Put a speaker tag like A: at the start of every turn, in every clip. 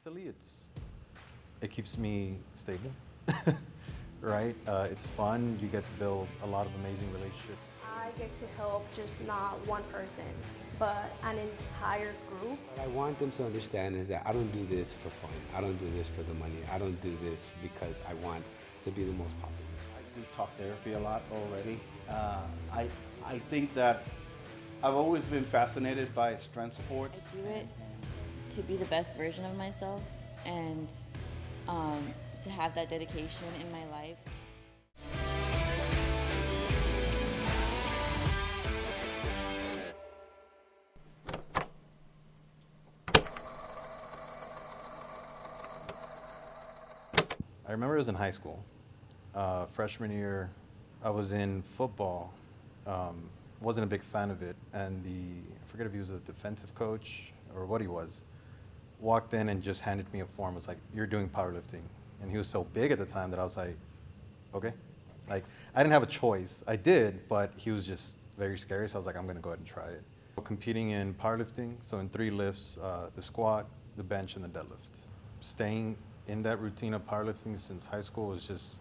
A: Mentally, it keeps me stable, right? It's fun. You get to build a lot of amazing relationships.
B: I get to help just not one person, but an entire group.
C: What I want them to understand is that I don't do this for fun. I don't do this for the money. I don't do this because I want to be the most popular.
D: I do talk therapy a lot already. I think that I've always been fascinated by strength sports.
E: I do it to be the best version of myself and to have that dedication in my life.
A: I remember it was in high school. Freshman year, I was in football. Wasn't a big fan of it, and I forget if he was a defensive coach or what he was, walked in and just handed me a form. Was like, "You're doing powerlifting," and he was so big at the time that I was like, "Okay." Like, I didn't have a choice. I did, but he was just very scary, so I was like, "I'm gonna go ahead and try it." Competing in powerlifting, so in 3 lifts: the squat, the bench, and the deadlift. Staying in that routine of powerlifting since high school was just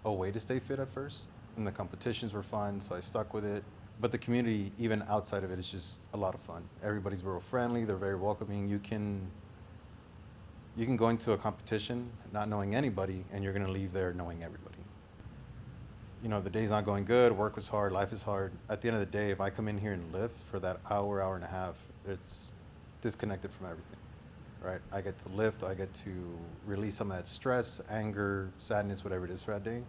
A: a way to stay fit at first. And the competitions were fun, so I stuck with it. But the community, even outside of it, is just a lot of fun. Everybody's real friendly. They're very welcoming. You can go into a competition not knowing anybody, and you're going to leave there knowing everybody. You know, the day's not going good. Work was hard. Life is hard. At the end of the day, if I come in here and lift for that hour, hour and a half, it's disconnected from everything, right? I get to lift. I get to release some of that stress, anger, sadness, whatever it is for that day.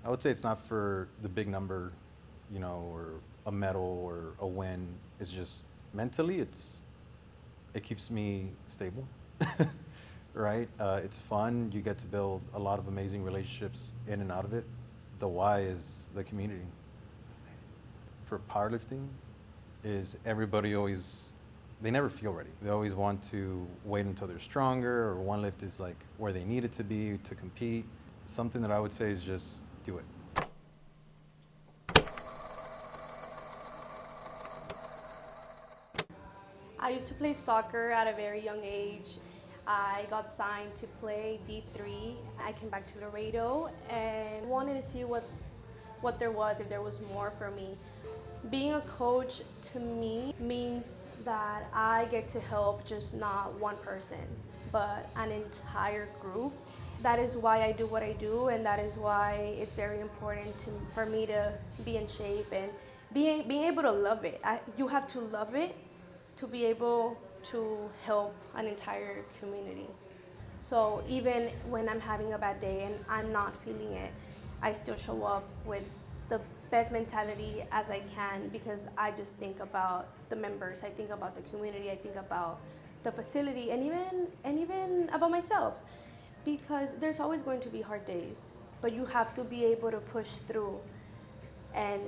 A: I would say it's not for the big number, you know, or a medal or a win. It's just mentally, it keeps me stable, right? It's fun. You get to build a lot of amazing relationships in and out of it. The why is the community. For powerlifting, is everybody always, they never feel ready. They always want to wait until they're stronger, or one lift is like where they need it to be to compete. Something that I would say is just do it.
B: I used to play soccer at a very young age. I got signed to play D3. I came back to Laredo and wanted to see what there was, if there was more for me. Being a coach to me means that I get to help just not one person, but an entire group. That is why I do what I do, and that is why it's very important for me to be in shape and being able to love it. You have to love it to be able to help an entire community. So even when I'm having a bad day and I'm not feeling it, I still show up with the best mentality as I can, because I just think about the members, I think about the community, I think about the facility, and even about myself. Because there's always going to be hard days, but you have to be able to push through and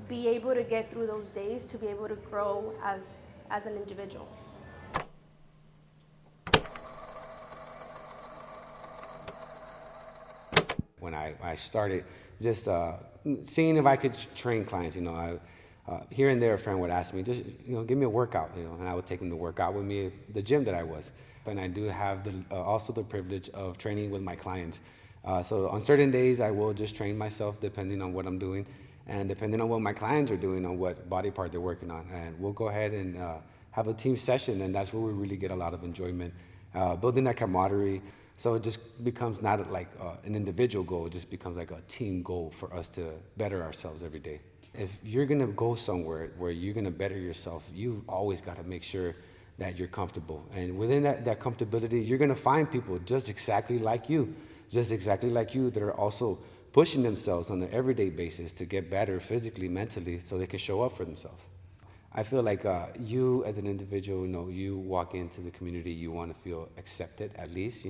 B: be able to get through those days to be able to grow as an individual.
C: When I started just seeing if I could train clients, here and there a friend would ask me, just, give me a workout, and I would take them to work out with me at the gym that I was. And I do have also the privilege of training with my clients. So on certain days, I will just train myself depending on what I'm doing and depending on what my clients are doing, on what body part they're working on. And we'll go ahead and have a team session, and that's where we really get a lot of enjoyment, building that camaraderie. So it just becomes not like an individual goal, it just becomes like a team goal for us to better ourselves every day. If you're gonna go somewhere where you're gonna better yourself, you've always gotta make sure that you're comfortable. And within that comfortability, you're gonna find people just exactly like you that are also pushing themselves on an everyday basis to get better physically, mentally, so they can show up for themselves. I feel like you as an individual, you walk into the community, you wanna feel accepted at least,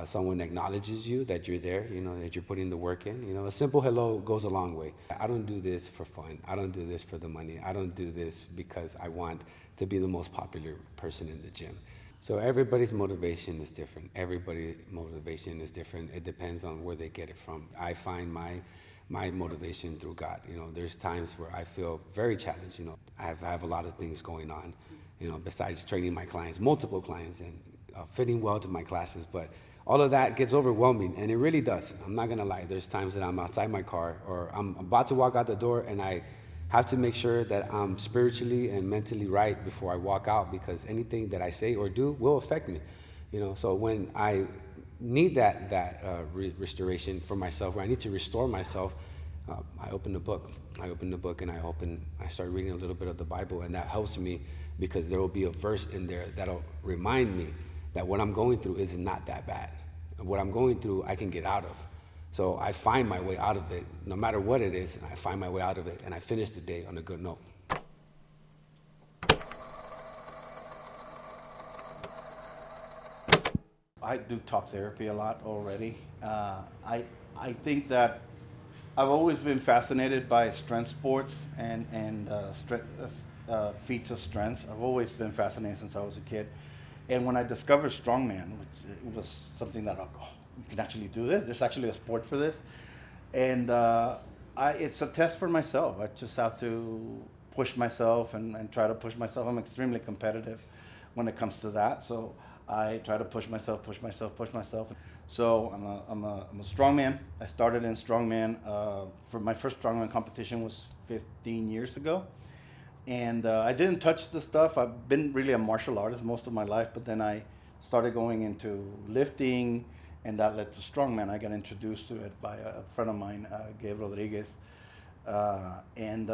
C: someone acknowledges you, that you're there, that you're putting the work in. A simple hello goes a long way. I don't do this for fun. I don't do this for the money. I don't do this because I want to be the most popular person in the gym. So everybody's motivation is different. Everybody's motivation is different. It depends on where they get it from. I find my motivation through God. There's times where I feel very challenged. I have a lot of things going on, besides training my clients, multiple clients, and fitting well to my classes. But all of that gets overwhelming, and it really does. I'm not gonna lie. There's times that I'm outside my car or I'm about to walk out the door, and I have to make sure that I'm spiritually and mentally right before I walk out, because anything that I say or do will affect me. So when I need that restoration for myself, where I need to restore myself, I open the book. I open the book and I start reading a little bit of the Bible, and that helps me because there will be a verse in there that'll remind me that what I'm going through is not that bad. What I'm going through, I can get out of. So I find my way out of it, no matter what it is, and I find my way out of it, and I finish the day on a good note.
D: I do talk therapy a lot already. I think that I've always been fascinated by strength sports and feats of strength. I've always been fascinated since I was a kid. And when I discovered strongman, which it was something that, you can actually do this. There's actually a sport for this. And it's a test for myself. I just have to push myself and try to push myself. I'm extremely competitive when it comes to that. So I try to push myself. So I'm a strongman. I started in strongman. For my first strongman competition was 15 years ago. And I didn't touch the stuff. I've been really a martial artist most of my life, but then I started going into lifting, and that led to strongman. I got introduced to it by a friend of mine, Gabe Rodriguez, and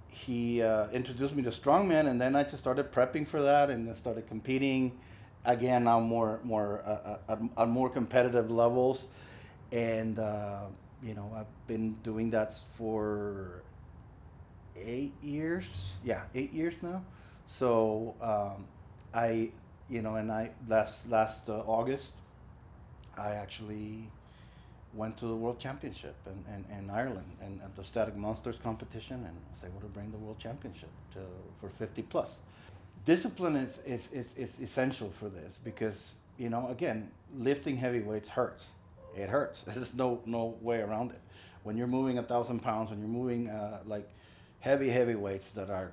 D: he introduced me to strongman, and then I just started prepping for that, and then started competing. Again, now on more competitive levels, and I've been doing that for 8 years. Yeah, 8 years now. So last August, I actually went to the World Championship in Ireland and at the Static Monsters competition, and I was able to bring the World Championship for 50 plus. Discipline is essential for this because, again, lifting heavy weights hurts. It hurts. There's no way around it. When you're moving 1,000 pounds, when you're moving like heavy weights that are,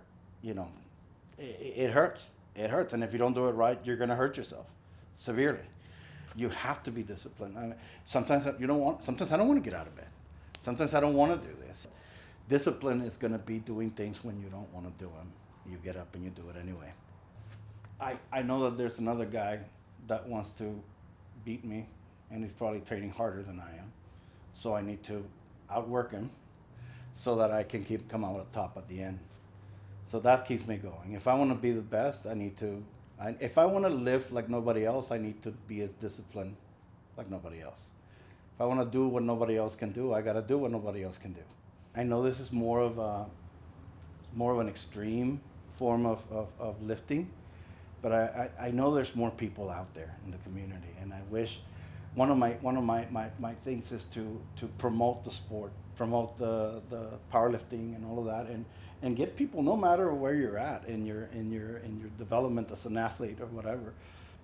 D: it hurts. It hurts. And if you don't do it right, you're going to hurt yourself severely. You have to be disciplined. I mean, sometimes I don't want to get out of bed. Sometimes I don't want to do this. Discipline is going to be doing things when you don't want to do them. You get up and you do it anyway. I know that there's another guy that wants to beat me, and he's probably training harder than I am. So I need to outwork him so that I can come out on top at the end. So that keeps me going. If I want to be the best, if I want to live like nobody else, I need to be as disciplined like nobody else. If I want to do what nobody else can do, I got to do what nobody else can do. I know this is more of an extreme form of lifting, but I know there's more people out there in the community, and I wish one of my things is to promote the sport, promote the powerlifting and all of that, and get people, no matter where you're at in your development as an athlete or whatever,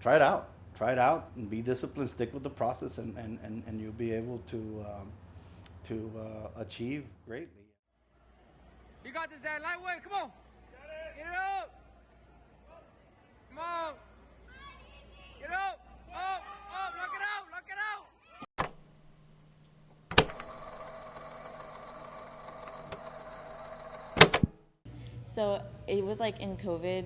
D: try it out and be disciplined, stick with the process, and you'll be able to achieve greatly.
F: You got this, Dad. Lightweight, come on. Get it up. Come on. Get up. Up. Lock it out.
E: So it was like in COVID,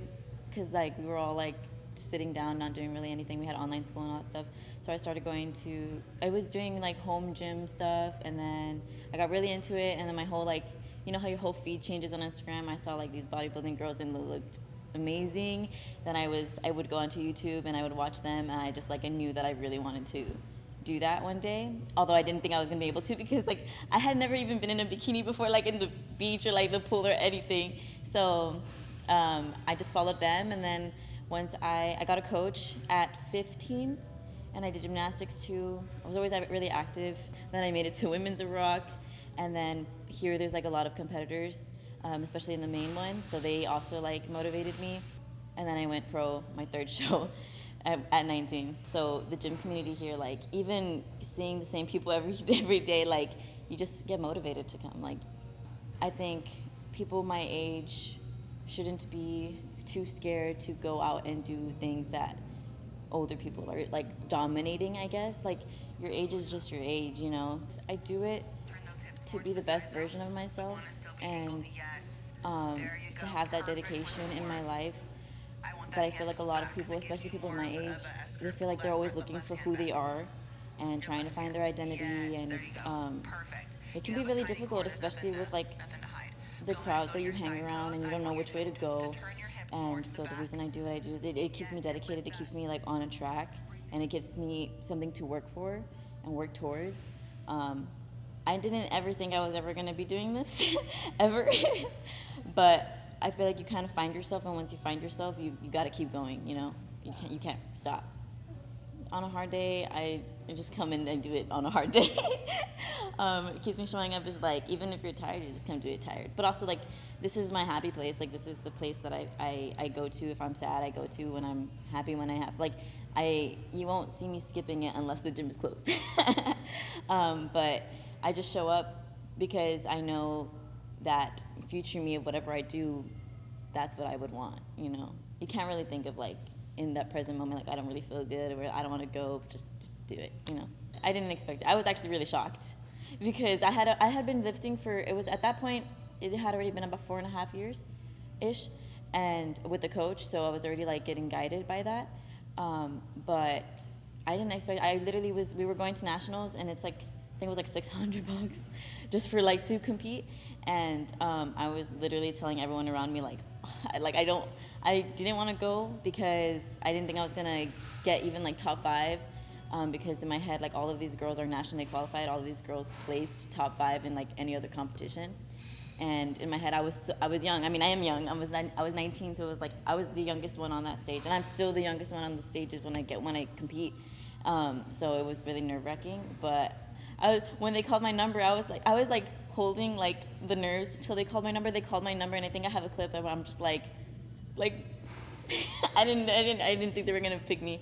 E: because like we were all like sitting down, not doing really anything. We had online school and all that stuff. So I started I was doing like home gym stuff, and then I got really into it, and then my whole like, you know how your whole feed changes on Instagram? I saw like these bodybuilding girls and they looked amazing. Then I would go onto YouTube and I would watch them, and I knew that I really wanted to do that one day. Although I didn't think I was gonna be able to, because like I had never even been in a bikini before, like in the beach or like the pool or anything. So I just followed them, and then once I got a coach at 15, and I did gymnastics too. I was always really active. Then I made it to Women's Rock. And then here there's like a lot of competitors, especially in the main one. So they also like motivated me. And then I went pro my third show at 19. So the gym community here, like even seeing the same people every day, like you just get motivated to come. Like I think people my age shouldn't be too scared to go out and do things that older people are like dominating, I guess. Like your age is just your age, you know. I do it to be the best version of myself and to have that dedication in my life that I feel like a lot of people, especially people my age, they feel like they're always looking for who they are and trying to find their identity, and it can be really difficult, especially with like the crowds that you hang around and you don't know which way to go. And so the reason I do what I do is it keeps me dedicated, it keeps me like on a track, and it gives me something to work for and work towards. I didn't ever think I was ever going to be doing this, ever. But I feel like you kind of find yourself, and once you find yourself, you got to keep going, you know? You can't stop. On a hard day, I just come in and do it on a hard day. It keeps me showing up as like, even if you're tired, you just come do it tired. But also like, this is my happy place. Like this is the place that I go to if I'm sad, I go to when I'm happy, when I have, like, you won't see me skipping it unless the gym is closed. But I just show up because I know that future me of whatever I do, that's what I would want, you know? You can't really think of like, in that present moment, like I don't really feel good or I don't want to go, just do it, you know? I didn't expect it. I was actually really shocked because I had been lifting for, it was at that point, it had already been about 4.5 years-ish, and with the coach, so I was already like getting guided by that. But I didn't expect, we were going to nationals, and it's like, I think it was like $600 just for like to compete. And I was literally telling everyone around me like I didn't want to go because I didn't think I was gonna get even like top 5, because in my head like all of these girls are nationally qualified, all of these girls placed top 5 in like any other competition. And in my head I was young. I mean, I am young. I was 19, so it was like I was the youngest one on that stage, and I'm still the youngest one on the stages when I compete. So it was really nerve-wracking. But when they called my number, I was like holding like the nerves till they called my number. They called my number, and I think I have a clip where I'm just like I didn't think they were gonna pick me.